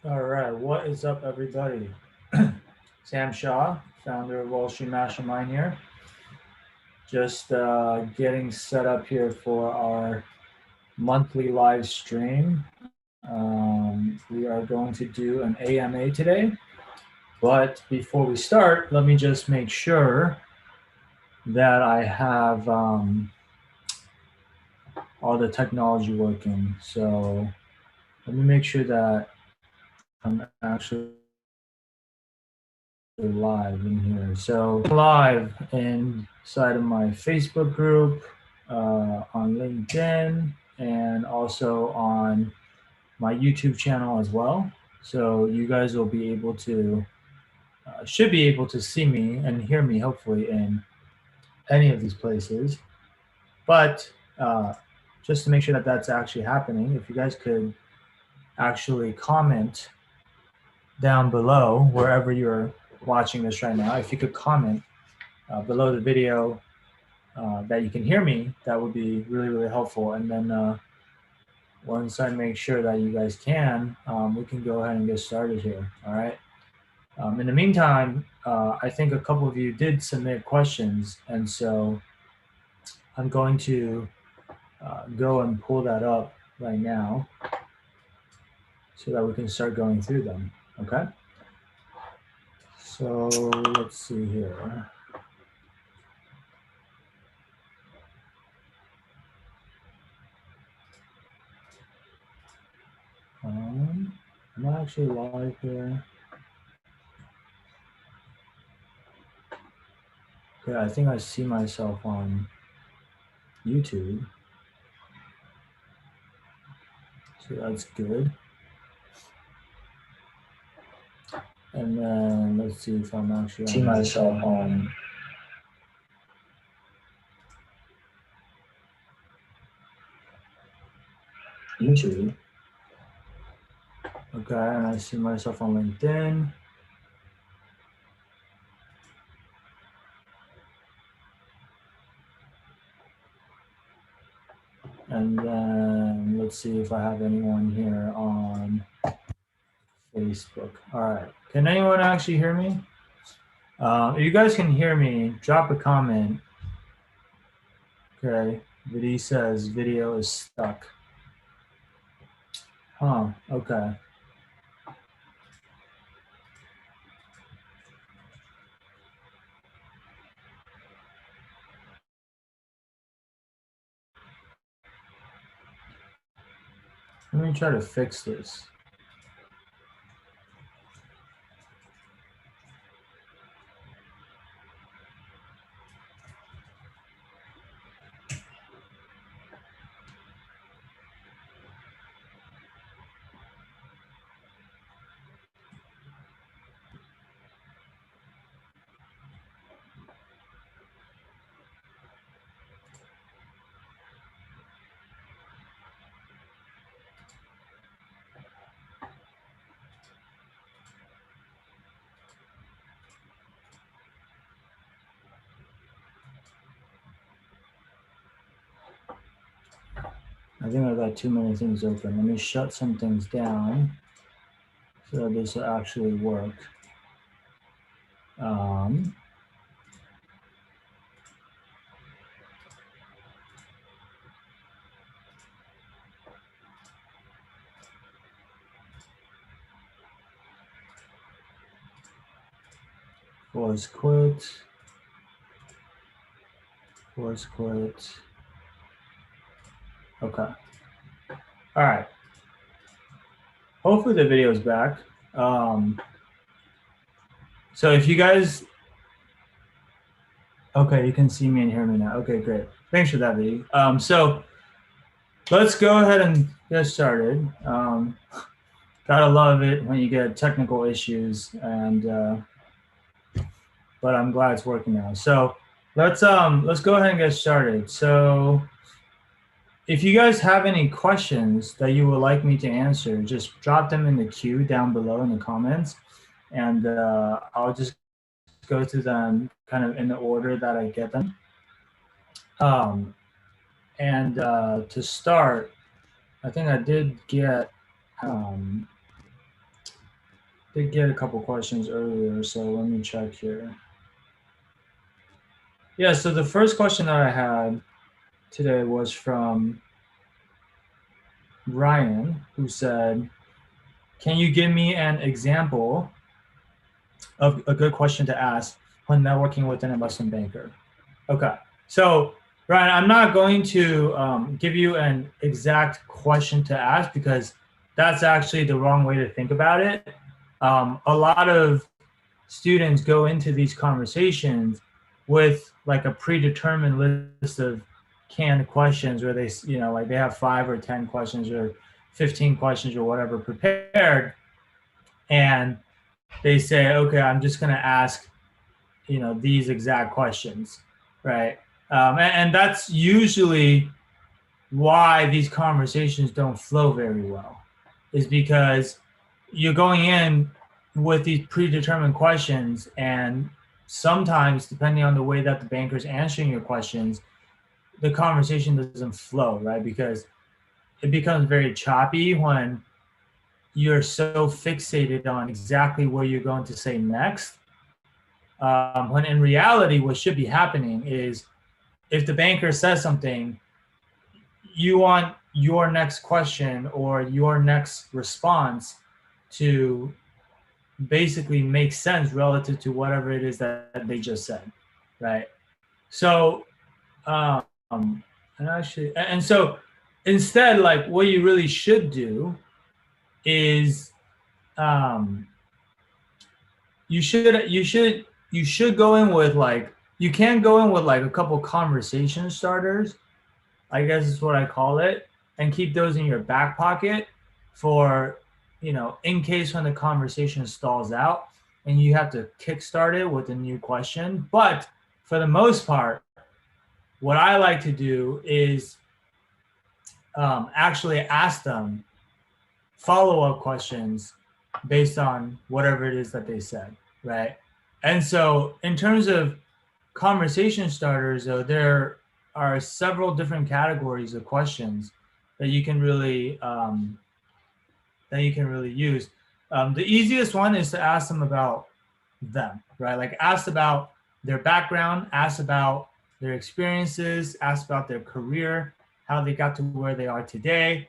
All right, what is up, everybody? Sam Shaw, founder of Wall Street Mastermind here. Just getting set up here for our monthly live stream. We are going to do an AMA today. But before we start, let me just make sure that I have all the technology working. So let me make sure that I'm actually live in here. So live inside of my Facebook group, on LinkedIn, and also on my YouTube channel as well. So you guys will be able to, should be able to see me and hear me hopefully in any of these places. But just to make sure that that's actually happening, if you guys could actually comment down below wherever you're watching this right now, if you could comment below the video that you can hear me, that would be really, really helpful. And then once I make sure that you guys can, we can go ahead and get started here. All right. In the meantime, I think a couple of you did submit questions. And so I'm going to go and pull that up right now so that we can start going through them. Okay. So let's see here. I'm not actually live here. Okay, I think I see myself on YouTube. So that's good. And then let's see if I'm actually see myself on YouTube. Okay, and I see myself on LinkedIn. And then let's see if I have anyone here on Facebook. All right. Can anyone actually hear me? If you guys can hear me, drop a comment. Okay. Vidi says video is stuck. Huh. Okay. Let me try to fix this. I think I got too many things open. Let me shut some things down so that this will actually work. Force quit. Force quit. Okay. All right. Hopefully the video is back. So if you guys, okay, you can see me and hear me now. Okay, great. Thanks for that, Vidi. So let's go ahead and get started. Gotta love it when you get technical issues, and but I'm glad it's working now. So let's go ahead and get started. So if you guys have any questions that you would like me to answer, just drop them in the queue down below in the comments, and I'll just go through them kind of in the order that I get them. And to start, I think I did get did get a couple questions earlier, so let me check here. Yeah, so the first question that I had today was from Ryan, who said, "Can you give me an example of a good question to ask when networking with an investment banker?" Okay, so Ryan, I'm not going to give you an exact question to ask because that's actually the wrong way to think about it. A lot of students go into these conversations with like a predetermined list of canned questions where they, like they have 5 or 10 questions or 15 questions or whatever prepared, and they say, okay, I'm just going to ask, these exact questions, right? And that's usually why these conversations don't flow very well, is because you're going in with these predetermined questions, and sometimes, depending on the way that the banker's answering your questions, the conversation doesn't flow, right? Because it becomes very choppy when you're so fixated on exactly what you're going to say next. When in reality, what should be happening is if the banker says something, you want your next question or your next response to basically make sense relative to whatever it is that they just said, right? So, and so instead, like what you really should do is, um, you should go in with like you can go in with like a couple conversation starters, I guess is what I call it, and keep those in your back pocket for, in case when the conversation stalls out and you have to kickstart it with a new question. But for the most part, what I like to do is actually ask them follow-up questions based on whatever it is that they said, right? And so in terms of conversation starters, though, there are several different categories of questions that you can really use. The easiest one is to ask them about them, right? Like ask about their background, ask about their experiences, ask about their career, how they got to where they are today.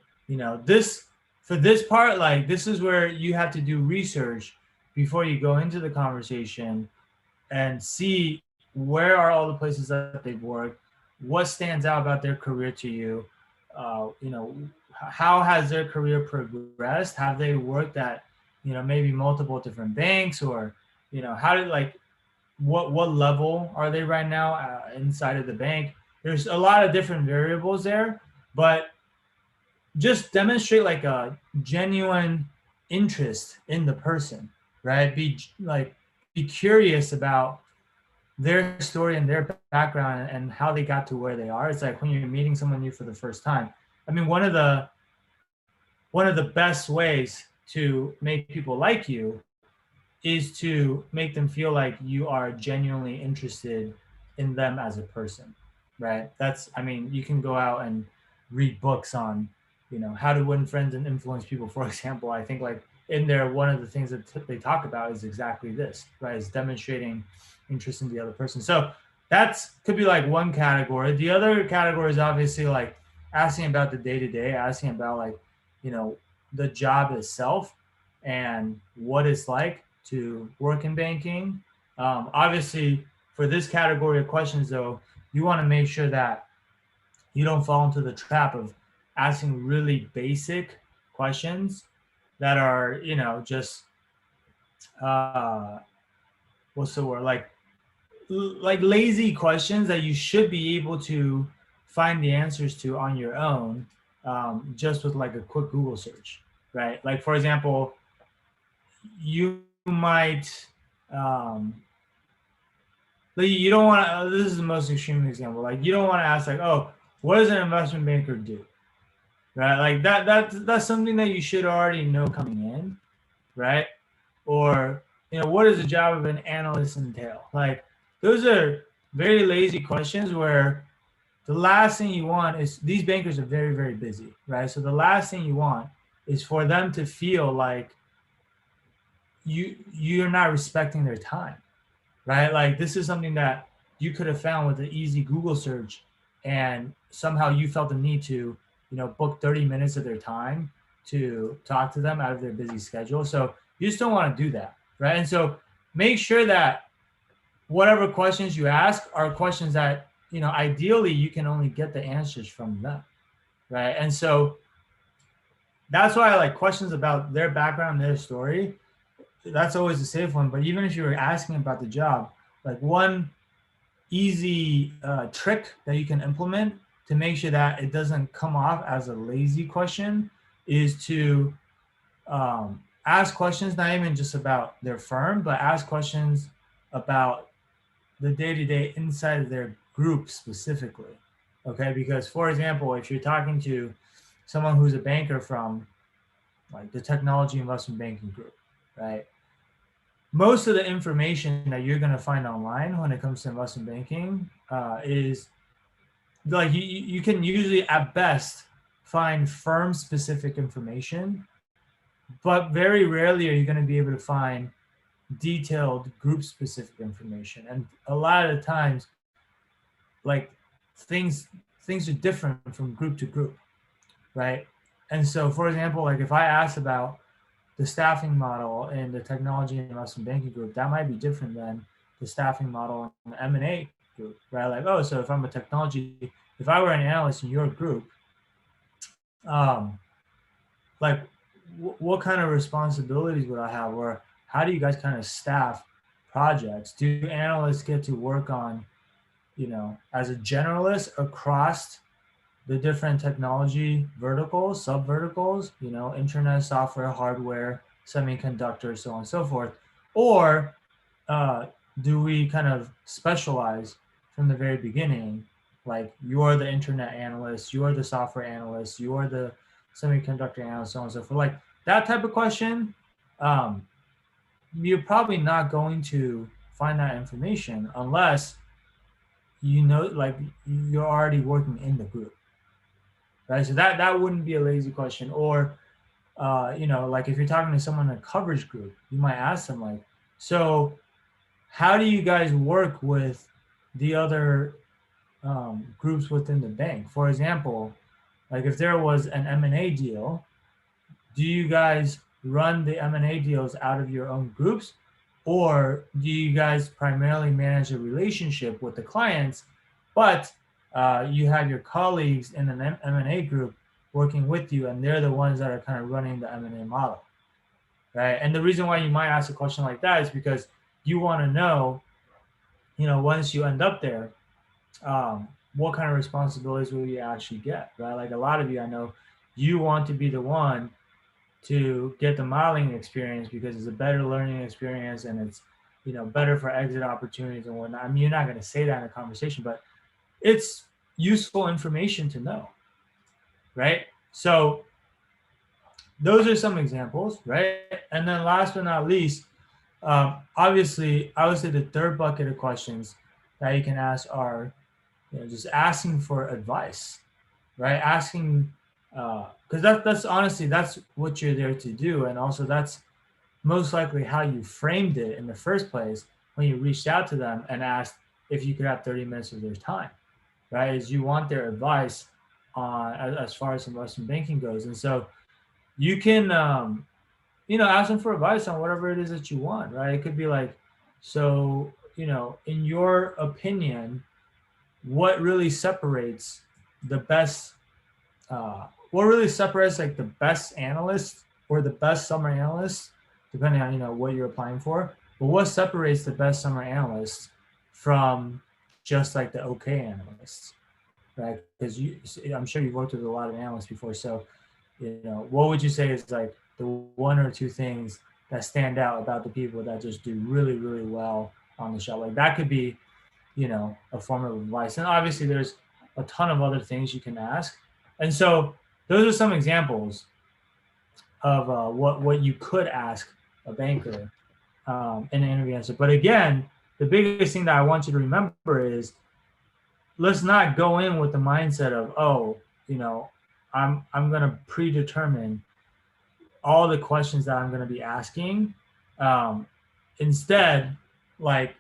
This for this part, like this is where you have to do research before you go into the conversation and see where are all the places that they've worked, what stands out about their career to you, how has their career progressed, have they worked at maybe multiple different banks, or how did like what level are they right now inside of the bank. There's a lot of different variables there, but just demonstrate like a genuine interest in the person, right? Be curious about their story and their background and how they got to where they are. It's like when you're meeting someone new for the first time. I mean, one of the best ways to make people like you is to make them feel like you are genuinely interested in them as a person, right? I mean, you can go out and read books on, how to win friends and influence people, for example. I think like in there, one of the things that they talk about is exactly this, right? Is demonstrating interest in the other person. So that's could be like one category. The other category is obviously like asking about the day to day, asking about like, the job itself and what it's like to work in banking. Obviously, for this category of questions, though, you want to make sure that you don't fall into the trap of asking really basic questions that are, just uh, what's the word, like lazy questions that you should be able to find the answers to on your own, just with like a quick Google search, right? Like for example, you might like you don't want to. This is the most extreme example. Like you don't want to ask like, oh, what does an investment banker do, right? Like that's something that you should already know coming in, right? Or what does the job of an analyst entail? Like those are very lazy questions where the last thing you want is these bankers are very, very busy, right? So the last thing you want is for them to feel like you're not respecting their time, right? Like this is something that you could have found with an easy Google search, and somehow you felt the need to, book 30 minutes of their time to talk to them out of their busy schedule. So you just don't want to do that, right? And so make sure that whatever questions you ask are questions that, ideally you can only get the answers from them, right? And so that's why I like questions about their background, their story. That's always a safe one. But even if you were asking about the job, like one easy trick that you can implement to make sure that it doesn't come off as a lazy question is to ask questions, not even just about their firm, but ask questions about the day-to-day inside of their group specifically. Okay, because for example, if you're talking to someone who's a banker from like the technology investment banking group, right? Most of the information that you're going to find online when it comes to investment banking is like you can usually at best find firm specific information, but very rarely are you going to be able to find detailed group specific information. And a lot of the times, like things things are different from group to group, right? And so for example, like if I ask about the staffing model in the technology and investment banking group, that might be different than the staffing model in the M&A group, right? Like, oh, so if I'm a technology, if I were an analyst in your group, um, like what kind of responsibilities would I have, or how do you guys kind of staff projects? Do analysts get to work on, as a generalist across the different technology verticals, sub verticals, internet, software, hardware, semiconductors, so on and so forth? Or uh, do we kind of specialize from the very beginning? Like you're the internet analyst, you're the software analyst, you're the semiconductor analyst, so on and so forth. Like that type of question, um, you're probably not going to find that information unless like you're already working in the group, right? So that wouldn't be a lazy question. Or like if you're talking to someone in a coverage group, you might ask them like, so how do you guys work with the other groups within the bank? For example, like if there was an M&A deal, do you guys run the M&A deals out of your own groups, or do you guys primarily manage a relationship with the clients, but you have your colleagues in an M&A group working with you, and they're the ones that are kind of running the M&A model, right? And the reason why you might ask a question like that is because you want to know, once you end up there, what kind of responsibilities will you actually get, right? Like a lot of you, I know, you want to be the one to get the modeling experience because it's a better learning experience, and it's better for exit opportunities and whatnot. I mean, you're not going to say that in a conversation, but it's useful information to know, right? So those are some examples, right? And then last but not least, obviously, I would say the third bucket of questions that you can ask are just asking for advice, right? Asking, because that's honestly, that's what you're there to do. And also that's most likely how you framed it in the first place when you reached out to them and asked if you could have 30 minutes of their time, right? Is you want their advice on as far as investment banking goes. And so you can, ask them for advice on whatever it is that you want, right? It could be like, so, in your opinion, what really separates the best what really separates like the best analyst or the best summer analyst, depending on what you're applying for, but what separates the best summer analyst from just like the okay analysts, right? Because I'm sure you've worked with a lot of analysts before, so what would you say is like the one or two things that stand out about the people that just do really, really well on the show? Like that could be a form of advice. And obviously there's a ton of other things you can ask. And so those are some examples of what you could ask a banker in an interview answer. But again, the biggest thing that I want you to remember is let's not go in with the mindset of, oh, I'm going to predetermine all the questions that I'm going to be asking Instead, like,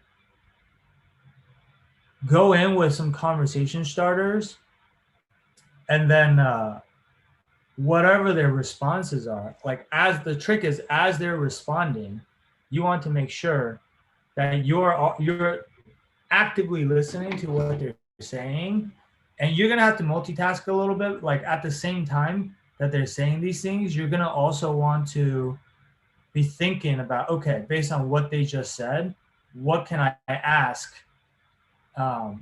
go in with some conversation starters, and then whatever their responses are, like, as the trick is, as they're responding, you want to make sure that you're actively listening to what they're saying, and you're gonna have to multitask a little bit. Like, at the same time that they're saying these things, you're gonna also want to be thinking about, okay, based on what they just said, what can I ask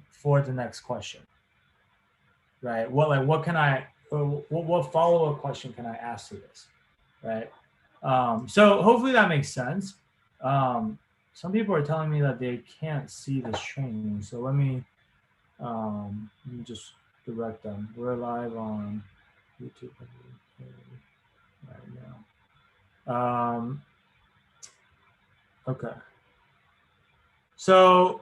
for the next question, right? What can I, what follow-up question can I ask to this, right? So hopefully that makes sense. Some people are telling me that they can't see this training, so let me just direct them. We're live on YouTube right now. Okay. So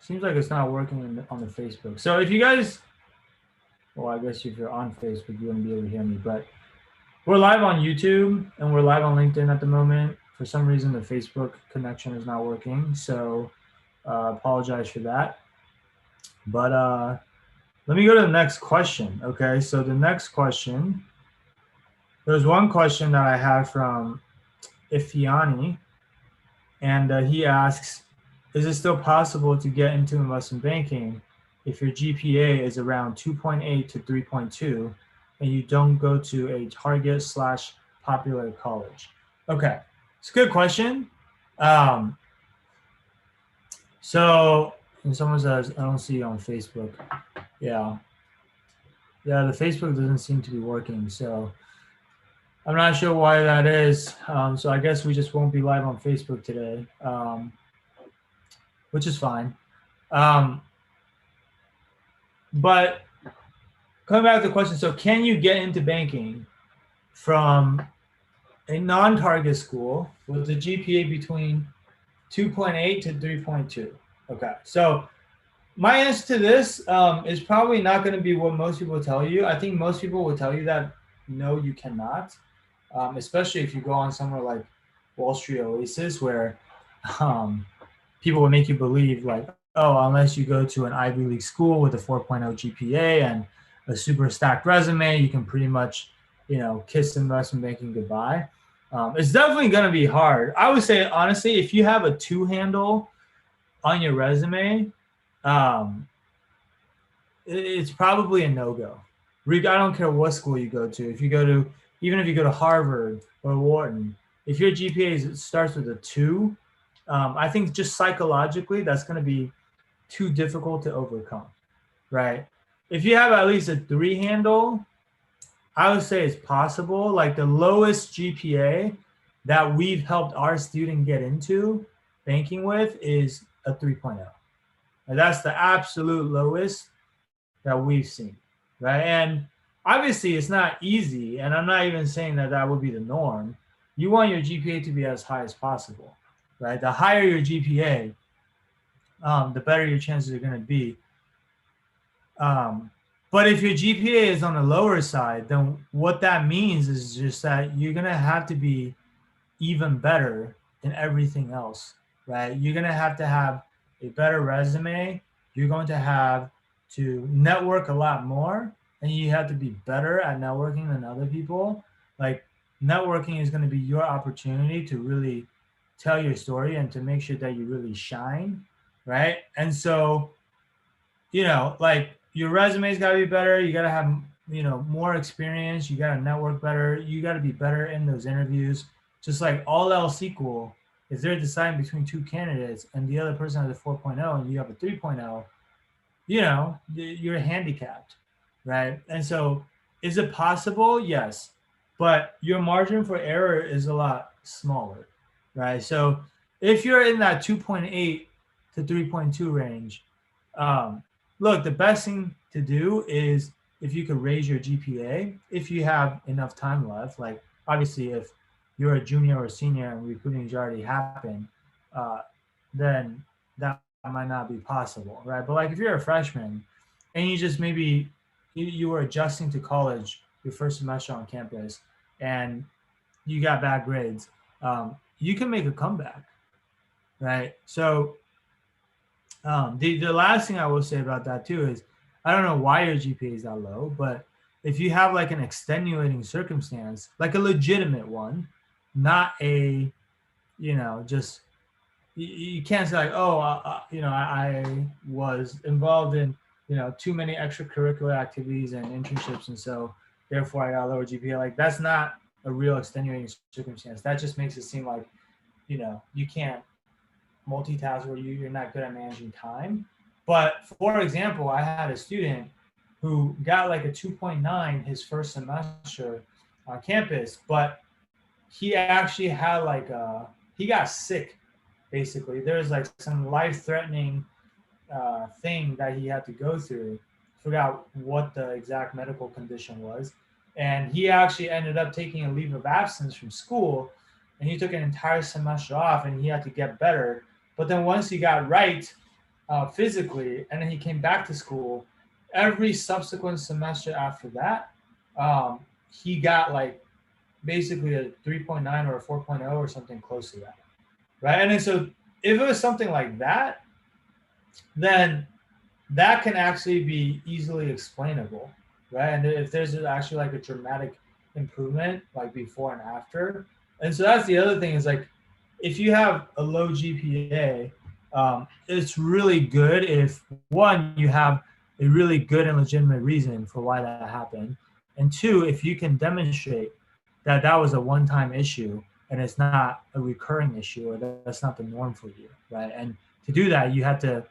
seems like it's not working on the Facebook. So if you guys, well, I guess if you're on Facebook, you wouldn't be able to hear me, but we're live on YouTube and we're live on LinkedIn at the moment. For some reason, the Facebook connection is not working, so apologize for that. But let me go to the next question. Okay, so the next question, there's one question that I have from Ifiani, and he asks, is it still possible to get into investment banking if your GPA is around 2.8 to 3.2 and you don't go to a target/popular college? Okay, it's a good question. So, and someone says, I don't see you on Facebook. Yeah, the Facebook doesn't seem to be working, so I'm not sure why that is. So I guess we just won't be live on Facebook today, which is fine. But coming back to the question, so can you get into banking from a non-target school with a GPA between 2.8 to 3.2? Okay, so my answer to this is probably not going to be what most people tell you. I think most people will tell you that no, you cannot, especially if you go on somewhere like Wall Street Oasis, where people will make you believe like, oh, unless you go to an Ivy League school with a 4.0 GPA and a super stacked resume, you can pretty much, kiss investment banking goodbye. It's definitely going to be hard. I would say, honestly, if you have a 2 handle on your resume, it's probably a no-go. I don't care what school you go to. Even if you go to Harvard or Wharton, if your GPA starts with a 2, I think just psychologically that's going to be too difficult to overcome, right? If you have at least a 3 handle, I would say it's possible. Like, the lowest GPA that we've helped our student get into banking with is a 3.0. And that's the absolute lowest that we've seen, right? And obviously it's not easy, and I'm not even saying that that would be the norm. You want your GPA to be as high as possible, right? The higher your GPA, the better your chances are going to be. But if your GPA is on the lower side, then what that means is just that you're going to have to be even better in everything else, right? You're going to have a better resume. You're going to have to network a lot more, and you have to be better at networking than other people. Like, networking is going to be your opportunity to really tell your story and to make sure that you really shine, right? And so, like, your resume's got to be better. You got to have, more experience. You got to network better. You got to be better in those interviews. Just like all else equal, if they're deciding between 2 candidates and the other person has a 4.0 and you have a 3.0, you're handicapped, right? And so, is it possible? Yes, but your margin for error is a lot smaller, right? So if you're in that 2.8 to 3.2 range, look, the best thing to do is if you could raise your GPA, if you have enough time left. Like, obviously, if you're a junior or a senior and recruiting has already happened, then that might not be possible, right? But like, if you're a freshman and you just maybe you were adjusting to college your first semester on campus, and you got bad grades, you can make a comeback, right? So the last thing I will say about that too is I don't know why your GPA is that low, but if you have like an extenuating circumstance, like a legitimate one, not a, just you can't say like, oh, I was involved in, too many extracurricular activities and internships, and so therefore I got a lower GPA. Like that's not a real extenuating circumstance. That just makes it seem like, you can't multitask or you're not good at managing time. But for example, I had a student who got like a 2.9 his first semester on campus, but he actually had like he got sick basically. There's like some life threatening thing that he had to go through. Forgot what the exact medical condition was. And he actually ended up taking a leave of absence from school, and he took an entire semester off and he had to get better. But then once he got right physically and then he came back to school, every subsequent semester after that, he got like basically a 3.9 or a 4.0 or something close to that. Right. And then so if it was something like that, then that can actually be easily explainable, right? And if there's actually like a dramatic improvement, like before and after, and so that's the other thing is like, if you have a low GPA, it's really good if one you have a really good and legitimate reason for why that happened, and two, if you can demonstrate that that was a one-time issue and it's not a recurring issue or that's not the norm for you, right? And to do that, you have to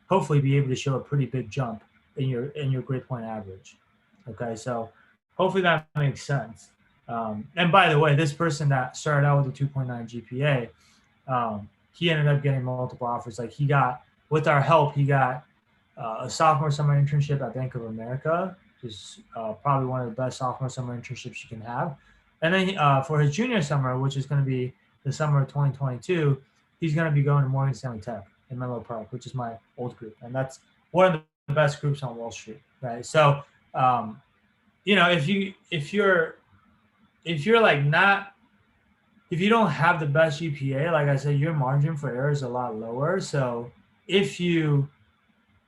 hopefully be able to show a pretty big jump in your grade point average. Okay, so hopefully that makes sense. And by the way, this person that started out with a 2.9 GPA, he ended up getting multiple offers. Like he got, with our help, he got a sophomore summer internship at Bank of America, which is probably one of the best sophomore summer internships you can have. And then for his junior summer, which is going to be the summer of 2022, he's going to be going to Morgan Stanley Tech in Menlo Park, which is my old group, and that's one of the best groups on Wall Street, right? So, if you're like not, if you don't have the best GPA, like I said, your margin for error is a lot lower. So if you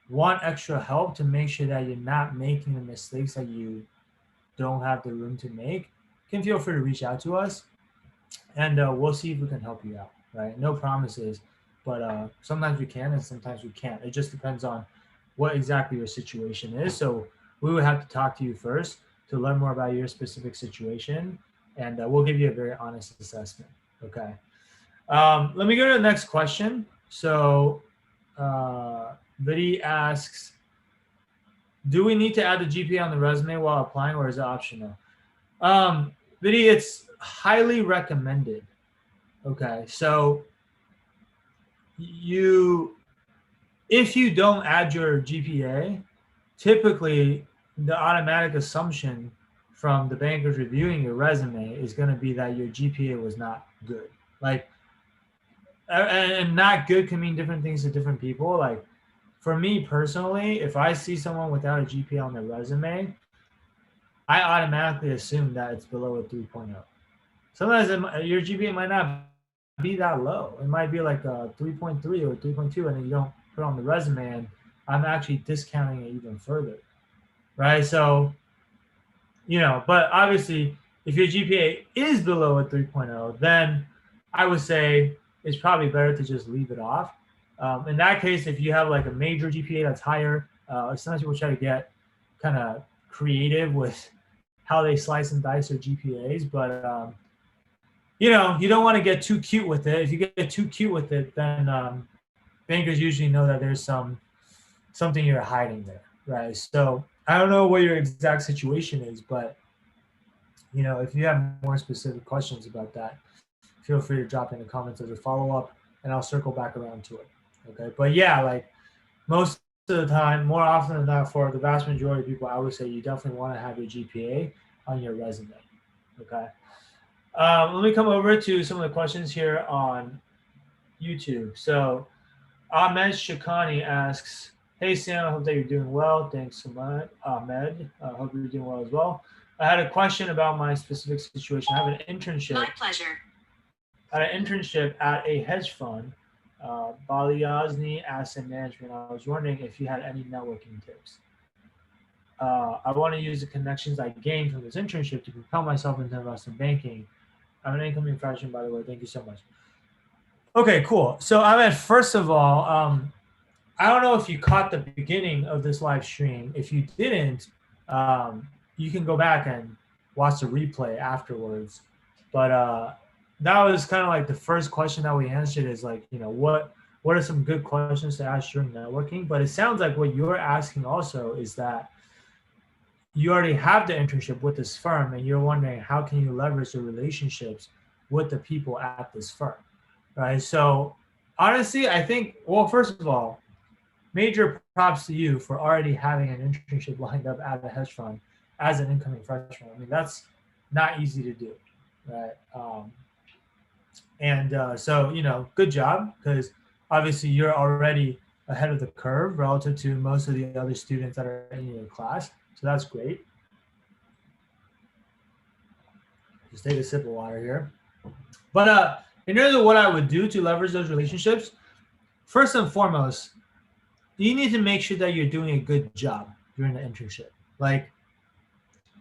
want extra help to make sure that you're not making the mistakes that you don't have the room to make, you can feel free to reach out to us, and we'll see if we can help you out. Right? No promises, but sometimes we can and sometimes we can't. It just depends on what exactly your situation is. So we would have to talk to you first to learn more about your specific situation, and we'll give you a very honest assessment. Okay. Let me go to the next question. So Viddy asks, do we need to add the GPA on the resume while applying, or is it optional? Viddy, it's highly recommended. Okay, so if you don't add your GPA, typically the automatic assumption from the bankers reviewing your resume is going to be that your GPA was not good. Like, and not good can mean different things to different people. Like, for me personally, if I see someone without a GPA on their resume, I automatically assume that it's below a 3.0. Sometimes your GPA might not be that low. It might be like a 3.3 or 3.2, and then you don't put it on the resume, and I'm actually discounting it even further, right? So, but obviously, if your GPA is below a 3.0, then I would say it's probably better to just leave it off. In that case, if you have like a major GPA that's higher, sometimes people try to get kind of creative with how they slice and dice their GPAs, but you don't want to get too cute with it. If you get too cute with it, then bankers usually know that there's something you're hiding there, right? So I don't know what your exact situation is, but if you have more specific questions about that, feel free to drop in the comments as a follow-up, and I'll circle back around to it. Okay, but yeah, like most of the time, more often than not, for the vast majority of people, I would say you definitely want to have your GPA on your resume. Okay. Let me come over to some of the questions here on YouTube. So Ahmed Shakani asks, hey Sam, I hope that you're doing well. Thanks so much, Ahmed. I hope you're doing well as well. I had a question about my specific situation. I have an internship. My pleasure. I had an internship at a hedge fund, Balyazni Asset Management. I was wondering if you had any networking tips. I want to use the connections I gained from this internship to propel myself into investment banking. I'm an incoming freshman, by the way. Thank you so much. Okay, cool. So, Ahmed, first of all, I don't know if you caught the beginning of this live stream. If you didn't, you can go back and watch the replay afterwards. But that was kind of like the first question that we answered is like, what are some good questions to ask during networking? But it sounds like what you're asking also is that you already have the internship with this firm and you're wondering how can you leverage the relationships with the people at this firm, right? So honestly, I think, well, first of all, major props to you for already having an internship lined up at a hedge fund as an incoming freshman. I mean, that's not easy to do, right? So, good job, because obviously you're already ahead of the curve relative to most of the other students that are in your class. So that's great. Just take a sip of water here. But in terms of what I would do to leverage those relationships, first and foremost, you need to make sure that you're doing a good job during the internship. Like,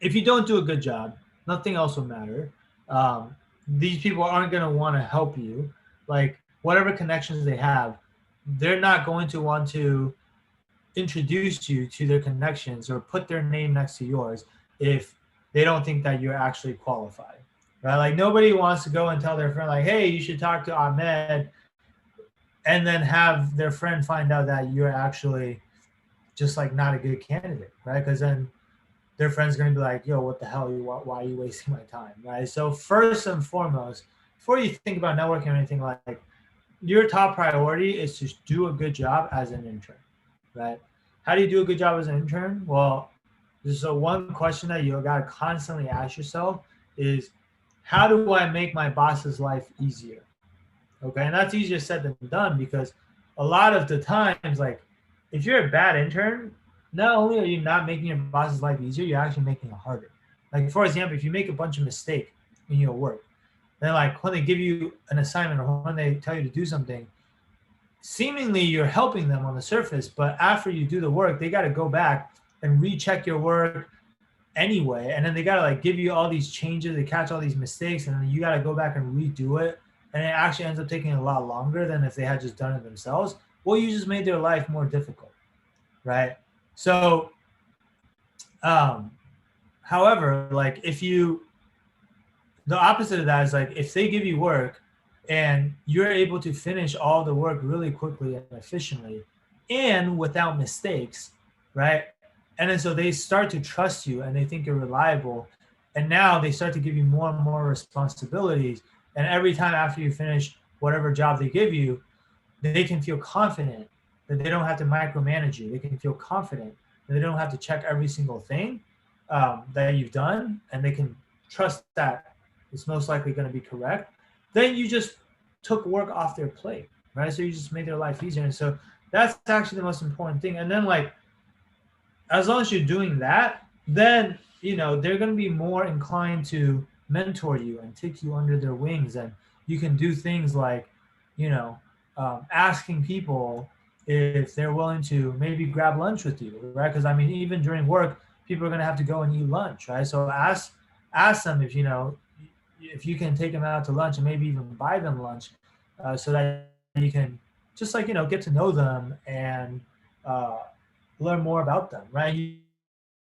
if you don't do a good job, nothing else will matter. These people aren't going to want to help you. Like, whatever connections they have, they're not going to want to introduce you to their connections or put their name next to yours if they don't think that you're actually qualified, right? Like, nobody wants to go and tell their friend, like, hey, you should talk to Ahmed, and then have their friend find out that you're actually just like not a good candidate, right? Because then their friend's going to be like, yo, what the hell? Why are you wasting my time, right? So first and foremost, before you think about networking or anything, like your top priority is to do a good job as an intern, right? How do you do a good job as an intern? Well, there's one question that you got to constantly ask yourself is, how do I make my boss's life easier? Okay, and that's easier said than done, because a lot of the times, like, if you're a bad intern, not only are you not making your boss's life easier, you're actually making it harder. Like, for example, if you make a bunch of mistakes in your work, then like when they give you an assignment or when they tell you to do something, seemingly you're helping them on the surface, but after you do the work, they got to go back and recheck your work anyway, and then they got to like give you all these changes, they catch all these mistakes, and then you got to go back and redo it, and it actually ends up taking a lot longer than if they had just done it themselves. Well, you just made their life more difficult, right? So, however, like the opposite of that is like if they give you work and you're able to finish all the work really quickly and efficiently and without mistakes, right? And then so they start to trust you and they think you're reliable. And now they start to give you more and more responsibilities. And every time after you finish whatever job they give you, they can feel confident that they don't have to micromanage you. They can feel confident that they don't have to check every single thing that you've done, and they can trust that it's most likely going to be correct. Then you just took work off their plate, right? So you just made their life easier. And so that's actually the most important thing. And then like, as long as you're doing that, then, they're going to be more inclined to mentor you and take you under their wings. And you can do things like, asking people if they're willing to maybe grab lunch with you, right? Because I mean, even during work, people are going to have to go and eat lunch, right? So ask them if you can take them out to lunch and maybe even buy them lunch, so that you can just like get to know them and learn more about them, right? You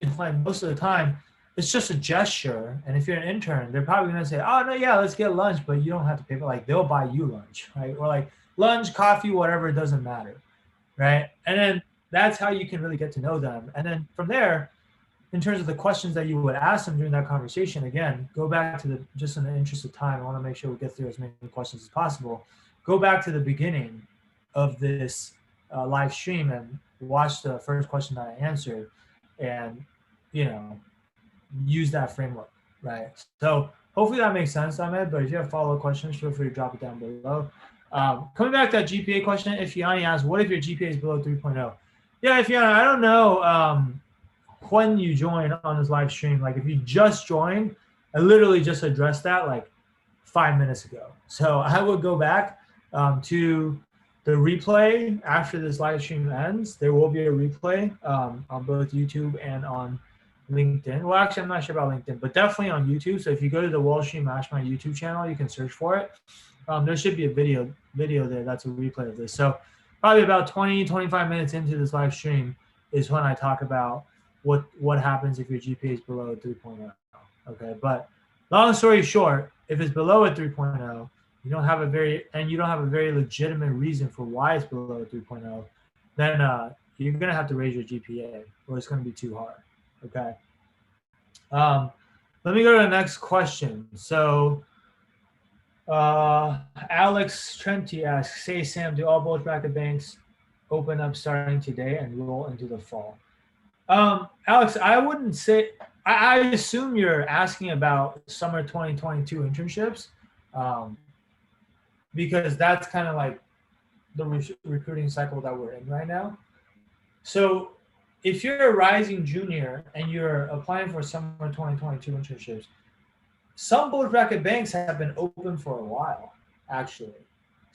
can find most of the time it's just a gesture, and if you're an intern, they're probably going to say, oh no, yeah, let's get lunch, but you don't have to pay for, like, they'll buy you lunch, right? Or like lunch, coffee, whatever, it doesn't matter, right? And then that's how you can really get to know them. And then from there, in terms of the questions that you would ask them during that conversation, again, go back to just in the interest of time, I want to make sure we get through as many questions as possible. Go back to the beginning of this live stream and watch the first question that I answered, and use that framework, right? So hopefully that makes sense, Ahmed. But if you have follow-up questions, feel free to drop it down below. Coming back to that GPA question, Ifeani asked, what if your GPA is below 3.0? Yeah, Ifeani, I don't know when you join on this live stream, like if you just joined, I literally just addressed that like 5 minutes ago. So I would go back to the replay after this live stream ends. There will be a replay on both YouTube and on LinkedIn. Well, actually, I'm not sure about LinkedIn, but definitely on YouTube. So if you go to the Wall Street Mastermind YouTube channel, you can search for it. There should be a video there that's a replay of this. So probably about 20-25 minutes into this live stream is when I talk about what happens if your GPA is below 3.0. Okay, but long story short, if it's below a 3.0, you don't have a very legitimate reason for why it's below a 3.0, then you're gonna have to raise your GPA, or it's gonna be too hard. Okay. Let me go to the next question. So Alex Trenti asks, say Sam, do all bulge bracket banks open up starting today and roll into the fall? Alex, I wouldn't say, I assume you're asking about summer 2022 internships, because that's kind of like the recruiting cycle that we're in right now. So if you're a rising junior and you're applying for summer 2022 internships, some bulge bracket banks have been open for a while, actually.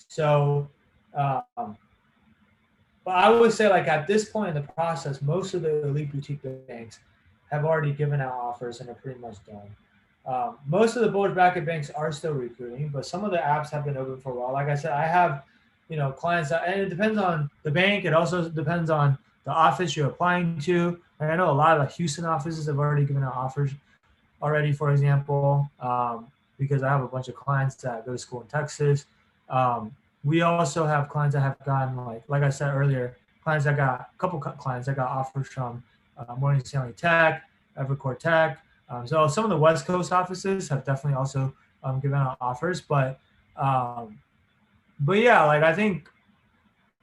So, but I would say, like, at this point in the process, most of the elite boutique banks have already given out offers and are pretty much done. Most of the bulge bracket banks are still recruiting, but some of the apps have been open for a while. Like I said, I have, clients that, and it depends on the bank. It also depends on the office you're applying to. And I know a lot of the Houston offices have already given out offers already, for example, because I have a bunch of clients that go to school in Texas. We also have clients that have gotten, like I said earlier, a couple clients that got offers from Morgan Stanley Tech, Evercore Tech. So some of the West Coast offices have definitely also given out offers, but yeah, like I think,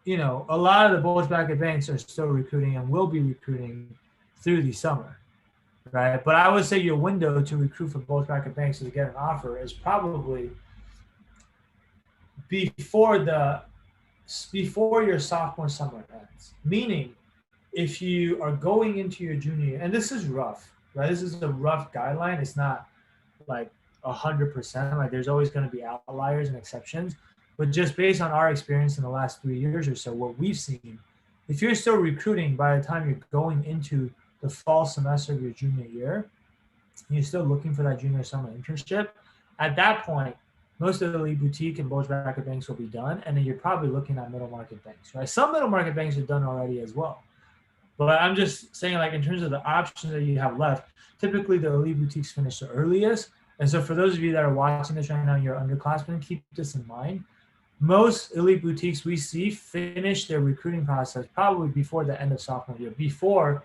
a lot of the bulge bracket banks are still recruiting and will be recruiting through the summer, right? But I would say your window to recruit for bulge bracket banks to get an offer is probably before your sophomore summer ends. Meaning, if you are going into your junior year, and this is rough, right? This is a rough guideline. It's not like 100%. Like there's always going to be outliers and exceptions. But just based on our experience in the last 3 years or so, what we've seen, if you're still recruiting by the time you're going into the fall semester of your junior year, and you're still looking for that junior summer internship, at that point, most of the elite boutique and bulge bracket banks will be done, and then you're probably looking at middle market banks, right? Some middle market banks are done already as well. But I'm just saying, like, in terms of the options that you have left, typically the elite boutiques finish the earliest. And so for those of you that are watching this right now, you're underclassmen, keep this in mind. Most elite boutiques we see finish their recruiting process probably before the end of sophomore year, before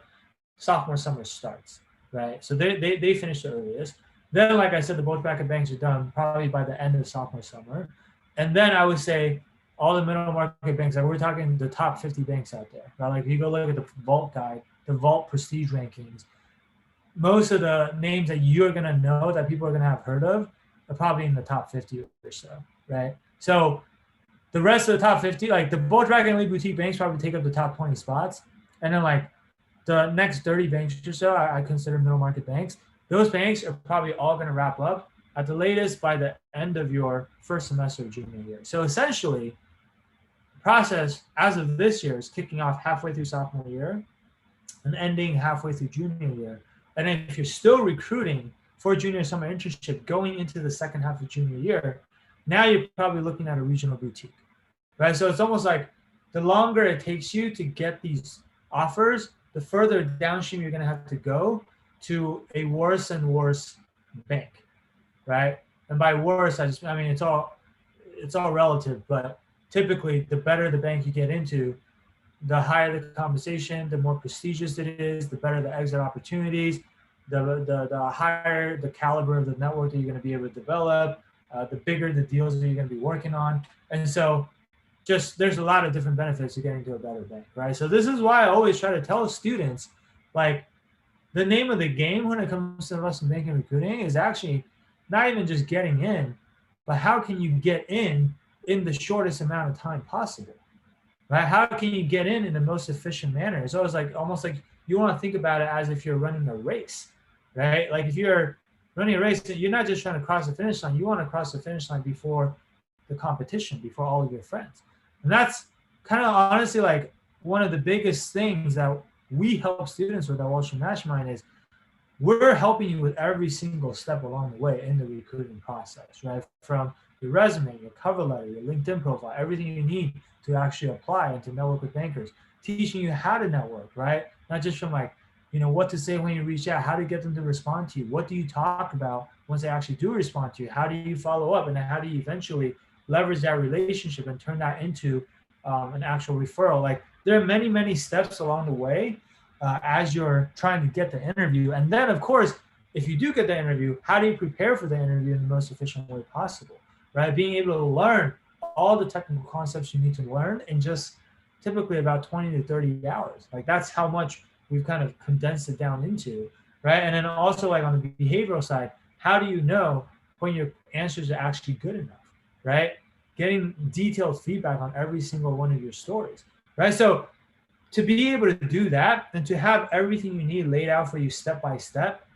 sophomore summer starts, right? So they finish the earliest. Then, like I said, the bulge bracket banks are done probably by the end of sophomore summer. And then I would say all the middle market banks, like we're talking the top 50 banks out there, right? Like if you go look at the Vault guide, the Vault prestige rankings, most of the names that you're going to know that people are going to have heard of are probably in the top 50 or so, right? So the rest of the top 50, like the bulge bracket and elite boutique banks probably take up the top 20 spots. And then like the next 30 banks or so, I consider middle market banks. Those banks are probably all going to wrap up at the latest by the end of your first semester of junior year. So essentially, the process as of this year is kicking off halfway through sophomore year and ending halfway through junior year. And then if you're still recruiting for junior summer internship going into the second half of junior year, now you're probably looking at a regional boutique, right? So it's almost like the longer it takes you to get these offers, the further downstream you're going to have to go to a worse and worse bank, right? And by worse, I mean, it's all relative, but typically the better the bank you get into, the higher the compensation, the more prestigious it is, the better the exit opportunities, the higher the caliber of the network that you're going to be able to develop, the bigger the deals that you're going to be working on. And so just there's a lot of different benefits to getting to a better bank, right? So this is why I always try to tell students, like, the name of the game when it comes to investment banking and recruiting is actually not even just getting in, but how can you get in the shortest amount of time possible, right? How can you get in the most efficient manner? It's always like almost like you want to think about it as if you're running a race, right? Like if you're running a race, you're not just trying to cross the finish line. You want to cross the finish line before the competition, before all of your friends. And that's kind of honestly like one of the biggest things that we help students with at Wall Street Mastermind is we're helping you with every single step along the way in the recruiting process, right? From your resume, your cover letter, your LinkedIn profile, everything you need to actually apply and to network with bankers, teaching you how to network, right? Not just from like, what to say when you reach out, how to get them to respond to you, what do you talk about once they actually do respond to you, how do you follow up, and how do you eventually leverage that relationship and turn that into an actual referral. Like there are many, many steps along the way as you're trying to get the interview. And then, of course, if you do get the interview, how do you prepare for the interview in the most efficient way possible, right? Being able to learn all the technical concepts you need to learn in just typically about 20 to 30 hours. Like that's how much we've kind of condensed it down into, right? And then also like on the behavioral side, how do you know when your answers are actually good enough, right? Getting detailed feedback on every single one of your stories, right? So to be able to do that and to have everything you need laid out for you step by step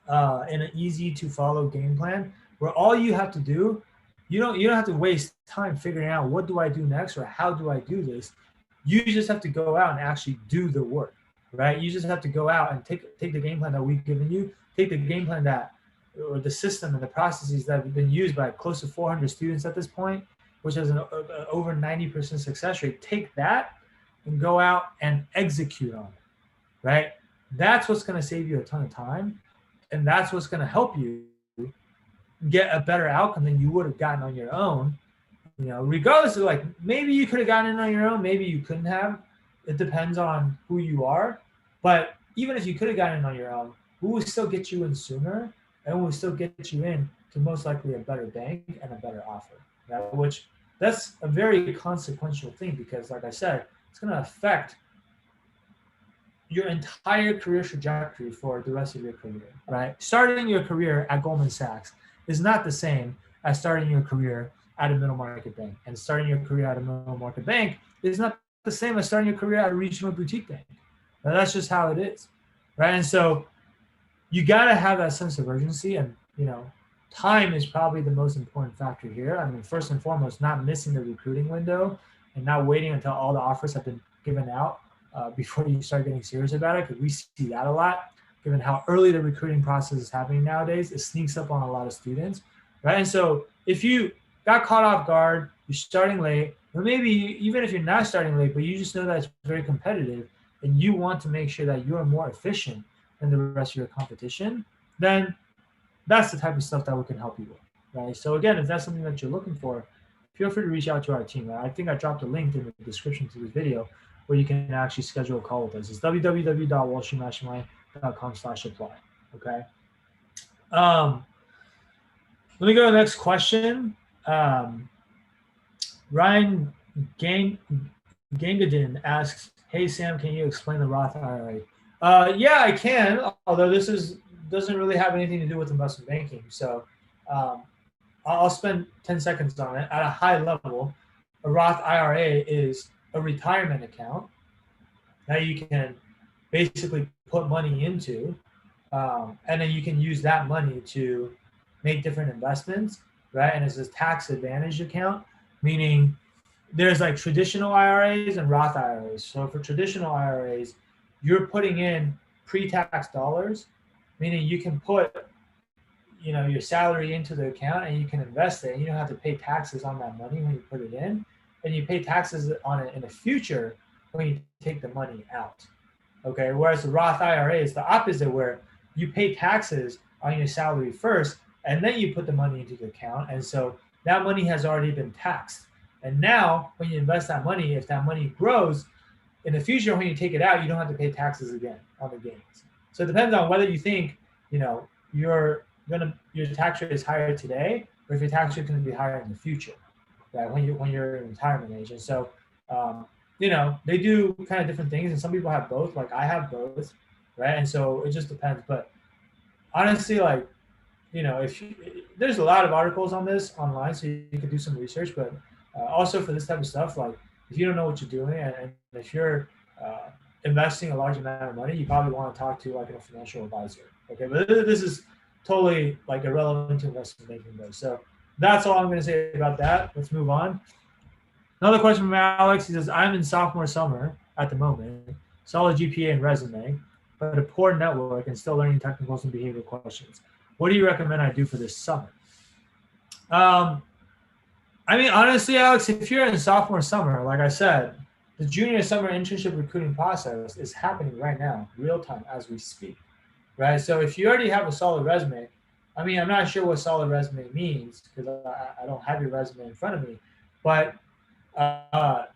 in an easy to follow game plan, where all you have to do, you don't have to waste time figuring out what do I do next or how do I do this. You just have to go out and actually do the work, right? You just have to go out and take the game plan that we've given you, take the game plan that or the system and the processes that have been used by close to 400 students at this point, which has an over 90% success rate. Take that and go out and execute on it, right? That's what's going to save you a ton of time. And that's what's going to help you get a better outcome than you would have gotten on your own. Regardless of like, maybe you could have gotten it on your own, maybe you couldn't have. It depends on who you are. But even if you could have gotten it on your own, we will still get you in sooner and we'll still get you in to most likely a better bank and a better offer. Right? Which that's a very consequential thing because, like I said, it's going to affect your entire career trajectory for the rest of your career, right? Starting your career at Goldman Sachs is not the same as starting your career at a middle market bank. And starting your career at a middle market bank is not the same as starting your career at a regional boutique bank. Now, that's just how it is, right? And so you got to have that sense of urgency. And, time is probably the most important factor here. I mean, first and foremost, not missing the recruiting window and not waiting until all the offers have been given out before you start getting serious about it, because we see that a lot. Given how early the recruiting process is happening nowadays, it sneaks up on a lot of students, right? And so if you got caught off guard, you're starting late, or maybe even if you're not starting late, but you just know that it's very competitive and you want to make sure that you're more efficient than the rest of your competition, then that's the type of stuff that we can help you with, right? So again, if that's something that you're looking for, feel free to reach out to our team. I think I dropped a link in the description to this video where you can actually schedule a call with us. It's www.wallstreetmastermind.com/apply. Okay. Let me go to the next question. Ryan Gangadin asks, "Hey Sam, can you explain the Roth IRA?" Yeah, I can. Although this doesn't really have anything to do with investment banking, so I'll spend 10 seconds on it. At a high level, a Roth IRA is a retirement account that you can basically put money into, and then you can use that money to make different investments, right? And it's a tax advantage account, meaning there's like traditional IRAs and Roth IRAs. So for traditional IRAs, you're putting in pre-tax dollars, meaning you can put your salary into the account and you can invest it and you don't have to pay taxes on that money when you put it in, and you pay taxes on it in the future when you take the money out. Okay, whereas the Roth IRA is the opposite, where you pay taxes on your salary first and then you put the money into the account, and so that money has already been taxed. And now when you invest that money, if that money grows in the future, when you take it out, you don't have to pay taxes again on the gains. So it depends on whether you think your tax rate is higher today, or if your tax rate is going to be higher in the future, right? When you're in retirement age. And so they do kind of different things, and some people have both. Like I have both, right? And so it just depends. But honestly, like there's a lot of articles on this online, so you could do some research. But also for this type of stuff, like if you don't know what you're doing, and if you're investing a large amount of money, you probably want to talk to like a financial advisor. Okay, but this is totally like irrelevant to investment banking though. So that's all I'm going to say about that. Let's move on. Another question from Alex. He says, I'm in sophomore summer at the moment, solid GPA and resume, but a poor network and still learning technicals and behavioral questions. What do you recommend I do for this summer? Um, I mean, honestly, Alex, if you're in sophomore summer, like I said, the junior summer internship recruiting process is happening right now, real time as we speak, right? So if you already have a solid resume, I mean, I'm not sure what solid resume means because I don't have your resume in front of me, but uh,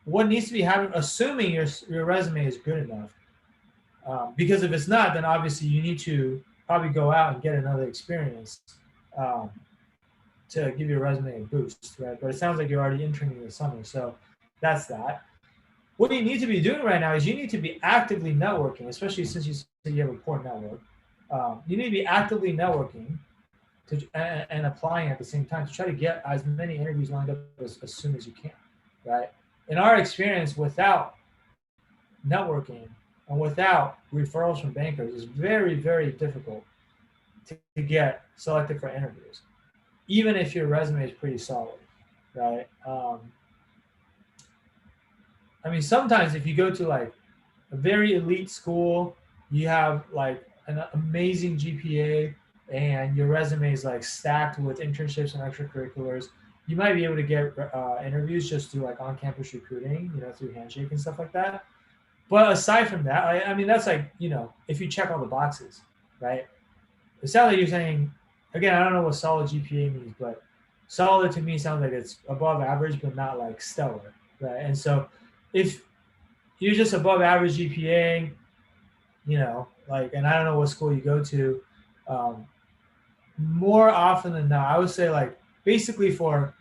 what needs to be happening, assuming your resume is good enough, because if it's not, then obviously you need to probably go out and get another experience um, to give your resume a boost, right? But it sounds like you're already interning this summer, so that's that. What you need to be doing right now is you need to be actively networking, especially since you said you have a poor network. You need to be actively networking and applying at the same time to try to get as many interviews lined up as soon as you can, right? In our experience, without networking and without referrals from bankers, it's very, very difficult to get selected for interviews, even if your resume is pretty solid, right? I mean, sometimes if you go to like a very elite school, you have like an amazing GPA and your resume is like stacked with internships and extracurriculars, you might be able to get interviews just through like on-campus recruiting, through Handshake and stuff like that. But aside from that, I mean, that's like, if you check all the boxes, right? It sounds like you're saying, again, I don't know what solid GPA means, but solid to me sounds like it's above average, but not like stellar, right? And so if you're just above average GPA, like, and I don't know what school you go to, um, more often than not, I would say like basically for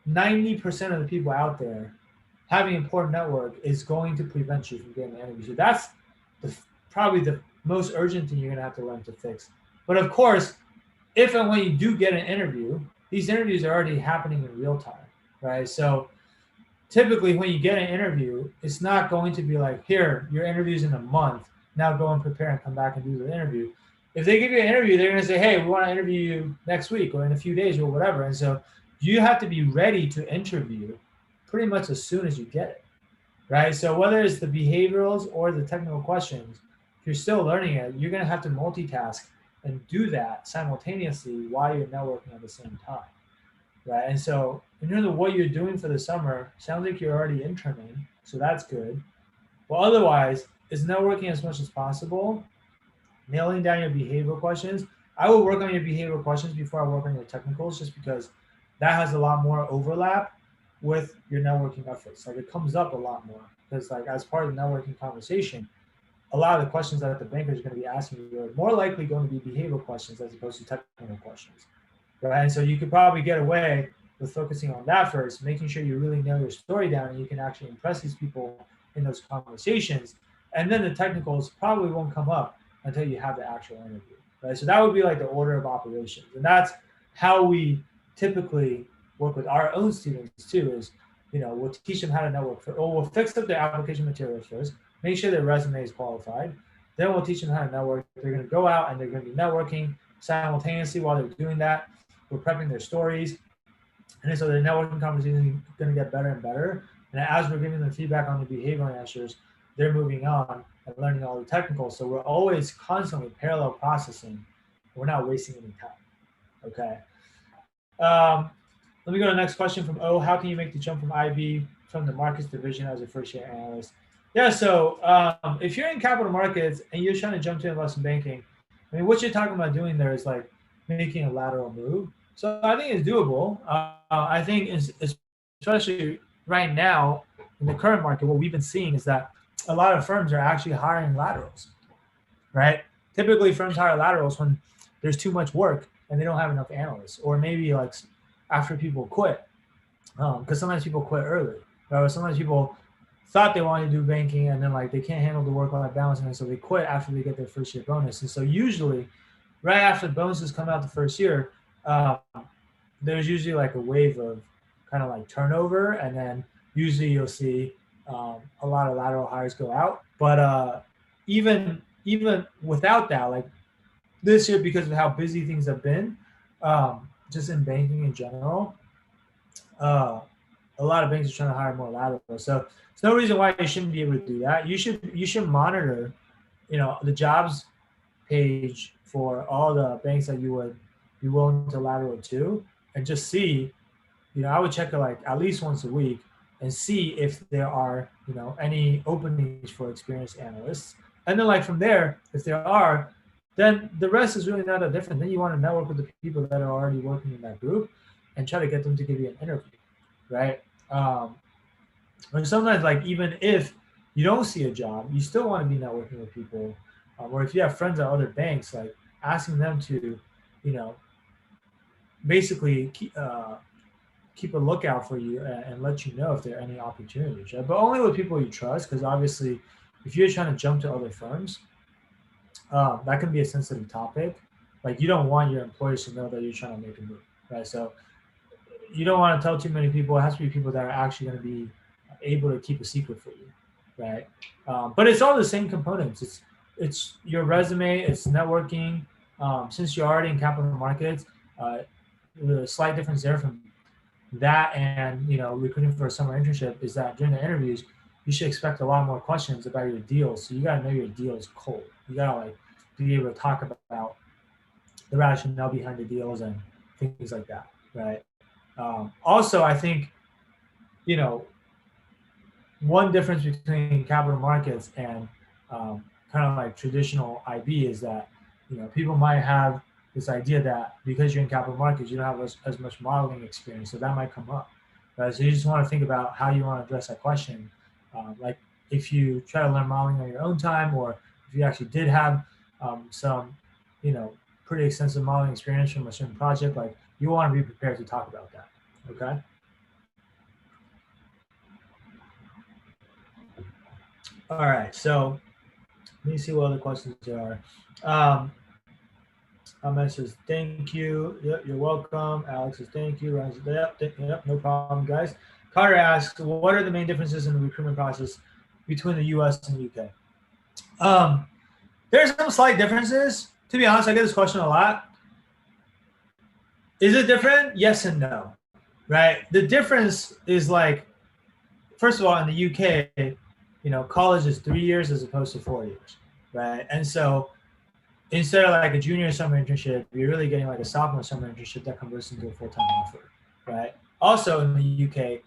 90% of the people out there, having a poor network is going to prevent you from getting an interview. So that's probably the most urgent thing you're going to have to learn to fix. But of course, if and when you do get an interview, these interviews are already happening in real time, right? So typically when you get an interview, it's not going to be like, here, your interview's in a month. Now go and prepare and come back and do the interview. If they give you an interview, they're going to say, hey, we want to interview you next week or in a few days or whatever. And so you have to be ready to interview pretty much as soon as you get it, right? So whether it's the behaviorals or the technical questions, if you're still learning it, you're going to have to multitask and do that simultaneously while you're networking at the same time, right? And so in terms of what you're doing for the summer, sounds like you're already interning, so that's good. Well, otherwise, is networking as much as possible, nailing down your behavioral questions. I will work on your behavioral questions before I work on your technicals, just because that has a lot more overlap with your networking efforts. Like it comes up a lot more because like as part of the networking conversation, a lot of the questions that the bankers are going to be asking you are more likely going to be behavioral questions as opposed to technical questions, right? And so you could probably get away with focusing on that first, making sure you really nail your story down and you can actually impress these people in those conversations. And then the technicals probably won't come up until you have the actual interview, right? So that would be like the order of operations. And that's how we typically work with our own students too, is, we'll teach them how to network, or we'll fix up their application materials first, make sure their resume is qualified. Then we'll teach them how to network. They're going to go out and they're going to be networking simultaneously while they're doing that. We're prepping their stories. And so the networking conversation is going to get better and better. And as we're giving them feedback on the behavioral answers, they're moving on and learning all the technicals. So we're always constantly parallel processing. We're not wasting any time. Okay. Let me go to the next question from O. How can you make the jump from IB from the markets division as a first-year analyst? Yeah, so if you're in capital markets and you're trying to jump to investment banking, I mean, what you're talking about doing there is like making a lateral move. So I think it's doable. I think especially right now in the current market, what we've been seeing is that a lot of firms are actually hiring laterals, right? Typically firms hire laterals when there's too much work and they don't have enough analysts, or maybe like after people quit, because sometimes people quit early, right? Or sometimes people thought they wanted to do banking and then like they can't handle the work-life balance, and so they quit after they get their first year bonus. And so usually right after the bonuses come out the first year, there's usually like a wave of kind of like turnover, and then usually you'll see a lot of lateral hires go out. But even without that, like this year, because of how busy things have been, just in banking in general, uh, a lot of banks are trying to hire more lateral. So there's no reason why you shouldn't be able to do that. You should monitor, the jobs page for all the banks that you would be willing to lateral to, and just see. I would check it like at least once a week and see if there are any openings for experienced analysts. And then like from there, if there are, then the rest is really not that different. Then you want to network with the people that are already working in that group and try to get them to give you an interview, right? Um, and sometimes, like, even if you don't see a job, you still want to be networking with people, or if you have friends at other banks, like asking them to, you know, basically keep a lookout for you, and let you know if there are any opportunities, right? But only with people you trust, because obviously, if you're trying to jump to other firms, that can be a sensitive topic. Like, you don't want your employers to know that you're trying to make a move, right? So you don't want to tell too many people. It has to be people that are actually going to be able to keep a secret for you, right? But it's all the same components. It's your resume, it's networking. Since you're already in capital markets, uh, the slight difference there from that and recruiting for a summer internship is that during the interviews you should expect a lot more questions about your deals. So you got to know your deals cold. You got to like be able to talk about the rationale behind the deals and things like that, right? Also, I think you know one difference between capital markets and kind of like traditional IB is that people might have this idea that because you're in capital markets, you don't have as much modeling experience, so that might come up, right? So you just want to think about how you want to address that question. Like if you try to learn modeling on your own time, or if you actually did have some, you know, pretty extensive modeling experience from a certain project, like you want to be prepared to talk about that. Okay. All right. So let me see what other questions there are. Ahmed says, thank you. Yep, you're welcome. Alex says, thank you. Ryan says, yep, no problem, guys. Carter asks, what are the main differences in the recruitment process between the US and the UK? There's some slight differences. To be honest, I get this question a lot. Is it different? Yes and no, right? The difference is like, first of all, in the UK, college is 3 years as opposed to 4 years, right? And so instead of like a junior summer internship, you're really getting like a sophomore summer internship that converts into a full-time offer, right? Also in the UK,